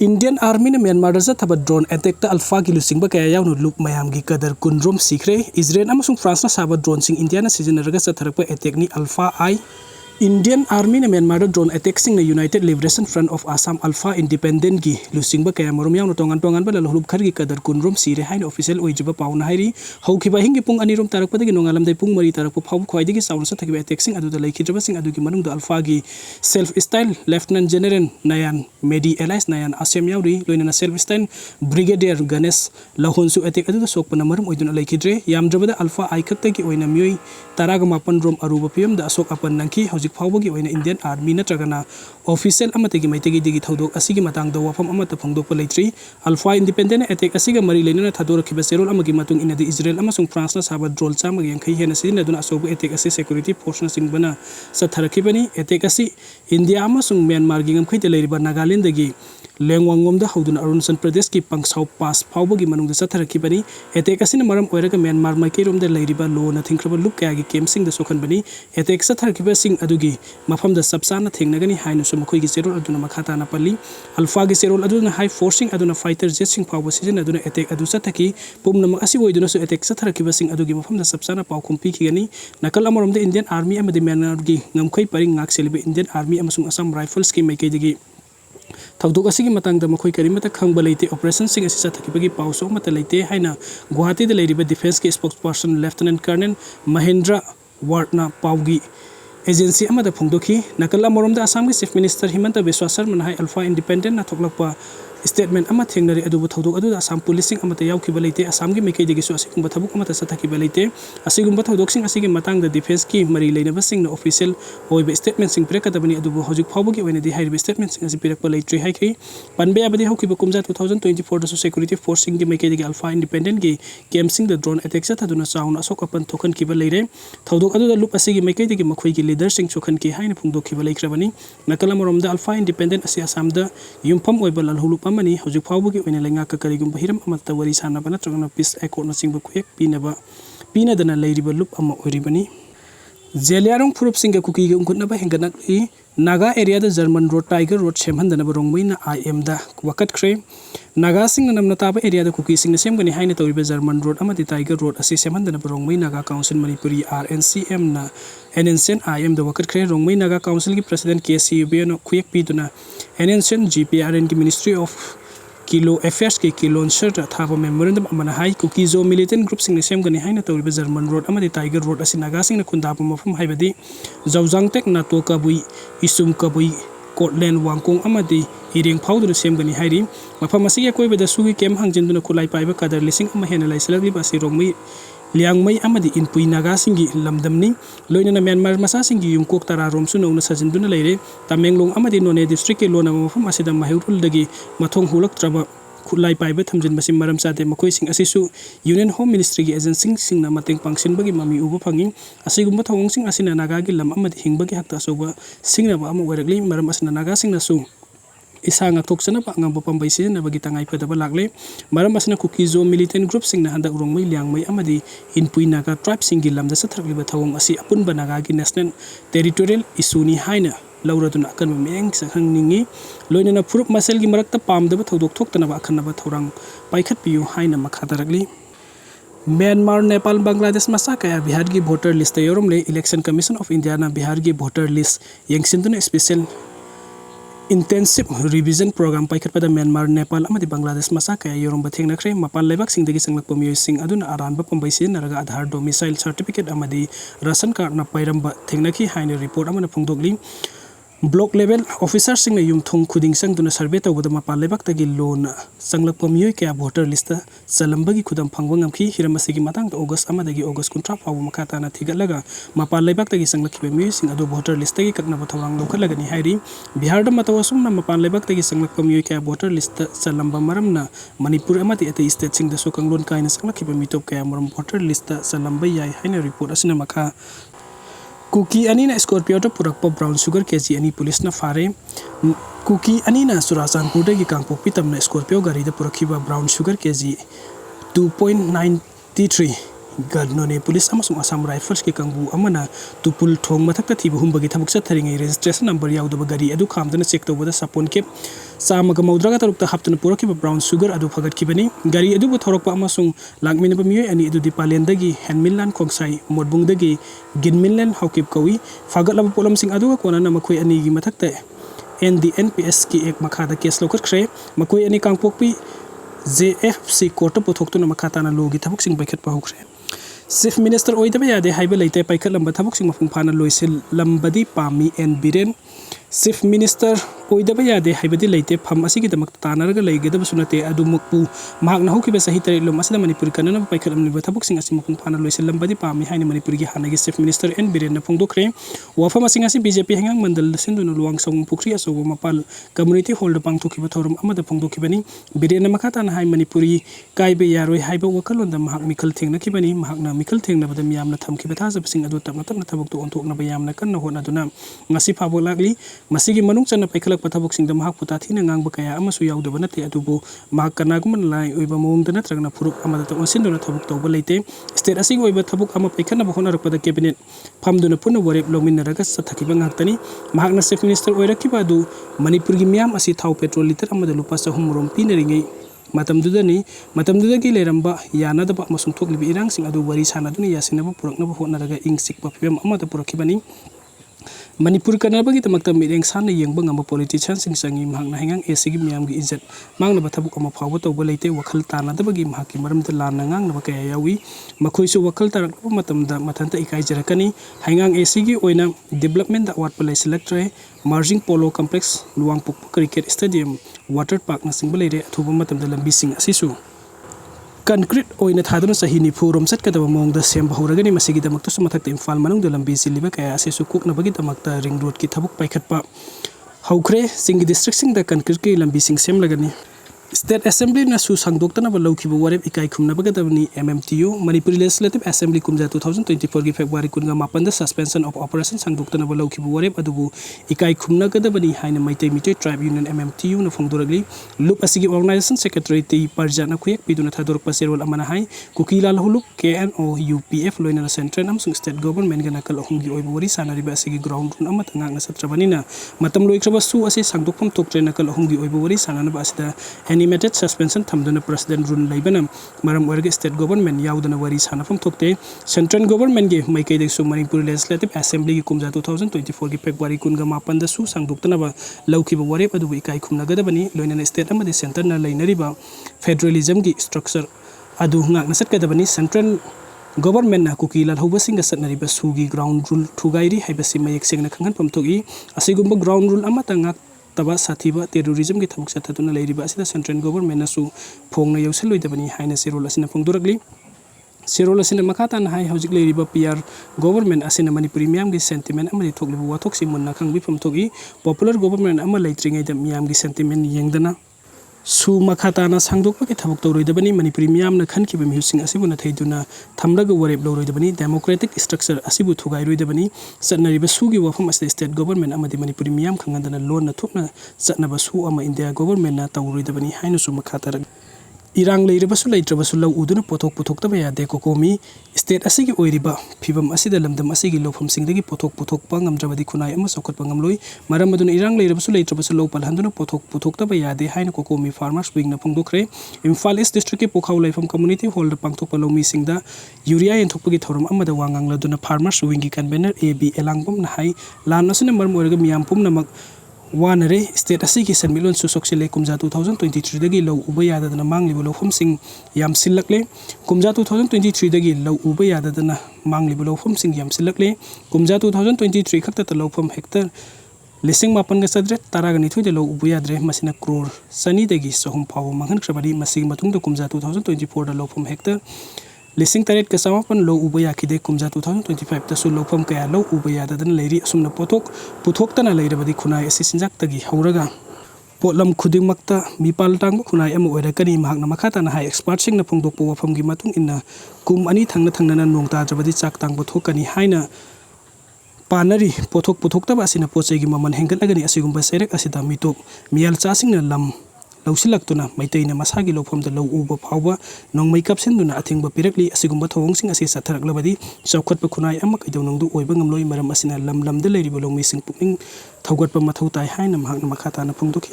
Indian Army na Myanmar da CHATHABA drone attack ta alpha ki lusingba kaya yaunu loop mayam gi kadar kunrom sikre Israel amasung France na saba drone sing India na sizinaraga sa tharakpa attack ni Alpha I Indian Army na Myanmar da drone attack sing na United Liberation Front of Assam Alpha Independent gi lusingba kaya marum yaunu tongan ba Lalhouba khar gi kadar kunrom sire hain official oijiba pauna hairi haukiba hingi pung anirom tarakpa dagi nongalam dai pung mari tarakpa phau khwai dagi sauna sa thakiba attack sing adu da laikhidra sing adu gi manung da Alpha gi self style Lieutenant General Nayan Medi Elias Nayan Asem yauri loina self style Brigadier Ganesh Lahonsu attack adu da sokpana marum oiduna laikhidre yamdrabada Alpha I khakta gi oina mioi taraga mapan rom aruba pm da asok apan nangki hojik phawbagi oina Indian Army na tragana official amategi maitegi digi thodok asigi matang da wafam amata phangdok pa leitri Alpha Independent attack asiga mari leina thadora khiba serol amagi matung inadi Israel amasung France na saba drone chama gi yankhai hena sidina duna asobu attack asi security force na singbana sa tharakibani attack asi India amasung Myanmar gi ngamkhai te leiriba Nagaland dagi lengwangom da hauduna Arunachal Pradesh ki pangsau pass phawbagi manung da sa tharakibani attack asina maram oiraga Myanmar maikirom da leiriba lo na thingkraba luk kaya gi camp sing da sokhan bani attack sa tharakiba sing adugi mafam da sabsana thengnagani hainu so makhoi gi serol aduna makhata na pali Alpha gi serol aduna high forcing aduna fighter jet sing phawba season aduna attack adu sa thaki pumna asi oiduna so attack sa tharakiba sing adugi mafam da sabsana paw khumpi ki gani nakal amarom da Indian Army amadi Myanmar gi ngamkhoi paring ngak selibe Indian Army amasung Assam Rifles ki maikei digi thawdok asigi matangda makhoi karimata khangba leite operation sing asi sathakibagi pauso mata leite haina Guwahati da leiriba defense ki spokesperson Lieutenant Colonel Mahendra Wardna paugi agency amada phongdoki nakal amorom da Assam ki Chief Minister Himanta Biswa Sarma na hai Alpha Independent na thoklakpa statement ama thengnari adu thodok adu Assam policing amata yaukiba leite Assam gi mekai degi so asigumba thabuk amata sathakiba leite asigumba thodok sing asigi matang da defense ki mari leinaba sing na official oiba statement sing pirakadabani adu hojik phawbagi oina di hairiba statement sing asi pirakpa leitri haikri panbe abadi haukiba kumja 2024 da so security force sing gi mekai degi Alpha Independent gi camp sing da drone attack sa thaduna sauna asok apan thokan kiba leire thodok adu da lup asigi mekai degi makhoi gi leader sing chokhan ki haina phungdok kiba leikrabani nakala morom da Alpha Independent asi Assam da yumpham oiba Lalhouba amani hojik phawbagi oina lenga ka karigum bahiram amata wari sanaba natragana peace accord na singba kuek pinadana leiriba lup ama oiribani Zeliarong Purup Singa Kuki Ungkhtnaba Henganakli Naga area the German road Tiger road Shemhandana Barongwina IM da Hatkhre Naga sing namna taba area the Kuki sing the same gani haina tawiba German road amati Tiger road asi Shemhandana Barongwai Naga Council Manipuri RNCM na Nscn IM the Hatkhre Rongwai Naga Council ki President KCB no kuek piduna Nscn GPRN ki Ministry of Kilo Affairs ke Kilo Nscn thaba memorandum amana hai Kuki zo militant group sing sem gani haina tawiba German road amati Tiger road asi Naga sing na khundapa mafam haibadi Twsankhre na toka bui isum ka bui Scotland wangkong amadi ireng phawduna sem gani hairi mafam asi ya koiba da sugi kem hangjinduna khulai paiba kadar lising ama hena laisalagli ba si rongmai liangmai amadi inpui Naga singi lamdamni loinana Myanmar masa singi yumkok tararom su nona sajinduna leire Tamenglong amadi None district ke lona mafam asida mahurul dagi mathong hulak traba khulai paiba thamjin basim maram sate makhoi sing asisu Union Home Ministry gi agency sing na mateng pangsin bagi mami uba phangi asigumba thawong sing asina Naga gi lam amadi hingbagi hakta soba singna ba ama weragli maram asina Naga sing na su isa nga toksana pa ngam bopam baisi na bagi tangai padaba lagle maram asna Kuki zo militant group sing na handak rongmai liangmai amadi inpui Naga tribe sing gi lamda sathrakli ba thawong asi apun ba Naga gi national territorial issue ni haina lauraduna akan meng sakhang ningi loinana purup masel gi marakta pamdaba thodok thoktanaba akhanaba thorang paikhat piyu haina makhadaragli Myanmar Nepal Bangladesh masa kaya Bihar gi voter list yoromle Election Commission of India na Bihar gi voter list yengsinduna special intensive revision program paikhat pada Myanmar Nepal amadi Bangladesh masa kaya yorom batheng nakre mapal laibak sing dagi sanglak pamiyo sing aduna aranba pambaisi naraga Aadhaar domicile certificate amadi ration card na pairamba thengnaki haina report amana phungdokli block level officer sing na yumthong khuding sang duna survey tawbada mapal laibak tagi loan sanglak pamiyo kaya voter list salambagi khudam phangwa ngamki hiramasigi matang August amadagi August kuntra phawu makhata na thigalaga mapal laibak tagi sanglak pamiyo sing adu voter list tagi kakna bathawang lokalaga ni hairi Bihar da matawasum na mapal laibak tagi sanglak pamiyo kaya voter list salamba maram na Manipur amati ate state sing da sokang loan kaina sanglak pamiyo top kaya maram voter list salamba yai haina report asina makha Kuki anina Scorpio ta purakpa brown sugar kg ani police na fare Kuki anina Surasanpur gi kangpok pitam na Scorpio gari da purakhiba brown sugar kg 2.93 gadnone police amasung Assam Rifles ki kangbu amana tupul thong mathakta thibu humbagi thabuk sa tharingai registration number yaudaba gari adu khamdana check tawbada sapon kep चामगा मौद्रागा तरुक हापतन पुरखिबा brown sugar अदु फगटखिबनी गाड़ी अदुबु थोरकपा अमसुंग लांगमिनबा मियोय अनि अदुदि पालेंदगी हेनमिनलान खोंगसाई मोडबुंगदगी गिनमिनलान हाउकिब कवी फागटलाबा पोलमसिंग अदुगा कोनाना मखोय अनिगी मथक्ते NDNPS की एक मखादा केस लौखटख्रे मखोय अनि कांगपोकपी JFC कोर्ट पुथोक्तुना मखाताना लोगी थबुकसिंग पैखटपा हौख्रे चीफ मिनिस्टर ओइदबा यादे हाइबा लेते पैखटलंबा थबुकसिंग मफुंग फाना लोइसिल लंबदी पामी एन बिरेन चीफ मिनिस्टर ओइदबा यादे हाइबदी लेते फम असिगी दमक तानारगा लेगेदबसु नते अदुमुकपु महागना हौकिबा सही तरे लोम असिदा मणिपुर कनना पैखटलमनिबा थबुकसिंग असि मफुंग फाना लोइसिल लंबदी पामी हाइना मणिपुर की हानागी चीफ मिनिस्टर एन बिरेन न फोंदोखरे वाफम असिंग असि बीजेपी हेंगांग मंडल सिंदुनु लुवांग सौंग पुखरी असोगो मपाल कम्युनिटी हॉल द पांगथोखिबा थौरम अमदा फोंदोखिबनी बिरेन मखाताना हाइ मणिपुरी काइबे यारोय हाइबा वकलोंदा महाग मिखल थेंगनखिबनी महागना मिखल थेंगनबदा मियामना थमखिबा थाजबसिंग अदु तपना तपना थबुकतो ओंथोकनबा यामना कन्ना होनादुना ngasi phabo lagli masigi manung chana paikhalak pathabuk singda mahak puta thina ngangba kaya amasu yaudaba nate adubu mahak kanagum lai oiba mawngda natragna phuruk amada ta onsinduna thabuk tawba leite state asigi oiba thabuk ama paikhana bahona rakpada cabinet phamduna punna warep lominaraga sathakiba nghaktani mahakna chief minister oirakiba adu manipur gi miyam asi thau petrol liter amada lupa sahum rom pinaringai matamdudagi leramba yanadaba amasung thoklibi irang sing adu wari sanaduna yasinaba puraknaba honaraga ingsikpa phibam amada purakibani Manipur kanabagi tamakta mireng sana yengbang ama politician sing sangi mahakna hengang esigi miyamgi izat mangna bathabuk ama phawba tawba leite wakhal tanadabagi mahaki maramda lanna ngangna bakaya yawi makhoisu wakhal tarakpa matamda mathanta ikai jarakani hengang esigi oina development da watpa leiselaktre marging polo complex luwangpuk cricket stadium water park na singba leire athuba matamda lambi sing asisu concrete oina thaduna sahi nifu rom satkadaba mongda semba horagani masigi damakta sumathakta imphal manung de lambi siliba kaya ase su kukna bagi damakta ring road ki thabuk paikhatpa haukhre singi district sing da concrete ki lambi sing sem lagani State Assembly na su sangdoktana ba lawkiba warep ikai khumna bagadabni MMTU Manipuri Legislative Assembly kumja 2024 ki February kunga mapanda suspension of operation sangdoktana ba lawkiba warep adubu ikai khumna gadabani haina maitai mitai tribe union MMTU na phongdoragli loop asigi organization secretary ti parjana khuyek piduna thador paserol amana hai Kuki Lalhouba KNO UPF loina central amsung state government gana kal hongi oiba wari sanari ba asigi ground run amata ngakna satrabanina matam loikraba su ase sangdokpam toktrena kal hongi oiba wari sanana ba asida animated suspension thamduna president run laibana maram warga state government yaudana wari sanafam thokte central government ge maikai de su Manipur Legislative Assembly gi kumja 2024 gi February kunga mapanda su sangdoktana ba lawkiba warep adu ikai khumna gadabani loina state amadi center na lainariba federalism gi structure adu ngakna satkadabani central government na Kuki Lalhouba singa satnariba sugi ground rule thugairi haibasi mayek sengna khangan pamthogi asigumba ground rule amata ngak taba sathiba terrorism ki thabuk sathatuna leiriba asida central government na su phongna yauselloidabani haina serol asina phongdoragli serol asina makhata na hai hojik leiriba PR government asina Manipuri miyam gi sentiment amadi thoklibu wathok si munna khangbi phamthogi popular government ama leitringai da miyam gi sentiment yengdana su makhatana sangdokpa ki thabuk tawroidabani Manipuri miyamna khankiba mihusing asibuna theiduna thamraga warep loroidabani democratic structure asibu thugairoidabani satnariba sugi wafam asida state government amadi Manipuri miyam khangandana loan na thukna satnaba su ama India government na tawroidabani hainu su makhatara irang leirabasu leitrabasu law uduna pothok puthokta yade kokomi state asigi oiriba phibam asida lamdam asigi lofam singdagi pothok puthokpa ngamdrabadi khunai ama sokotpa ngamloi maram aduna irang leirabasu leitrabasu law palhanduna pothok puthokta yade haina kokomi farmers wing na phongdokhre Imphal East district ki Pokhaw laifam community hall da pangthokpa lawmi singda urea yenthokpagi thoram amada wangang laduna farmers wing gi convener AB elangbom na hai lan asuna maram orga miyam pumnamak wanare state asigi sanmilon su soksile kumja 2023 dagi law uba yadadana manglibu lawfam sing yam silakle kumja 2023 dagi law uba yadadana manglibu lawfam sing yam silakle kumja 2023 khakta lawfam hector lising mapan ga sadre taragani thoi de law uba yadre masina crore sani dagi sohum phaw manghan khrabadi masing matung da kumja 2024 da lawfam hector lising taret ka samapan law uba yakide kumja 2025 ta su lawfam kaya law uba yadadana leiri asumna pothok puthokta na leirabadi khunai asi sinjak tagi hauraga potlam khudingmakta mipal tangba khunai ama oirakani mahakna makhata na hai expert sing na phongdokpa wafam gi matung inna kum ani thangna na nongta jabadi chak tangba thokani haina panari pothok puthokta ba asina pochai gi maman hengalagani asigumba serek asida mitop mial chasing na lam lawsilaktuna maitaina masagi lofam da law uba phawba nongmai kapsenduna athingba pirakli asigumba thawngsing asi satharaklabadi chawkhatpa khunai ama kaidonongdu oiba ngamloi maram asina lam lam da leiriba lawmi sing pukning thawgatpa mathau tai haina mahakna makhata na phongdokhi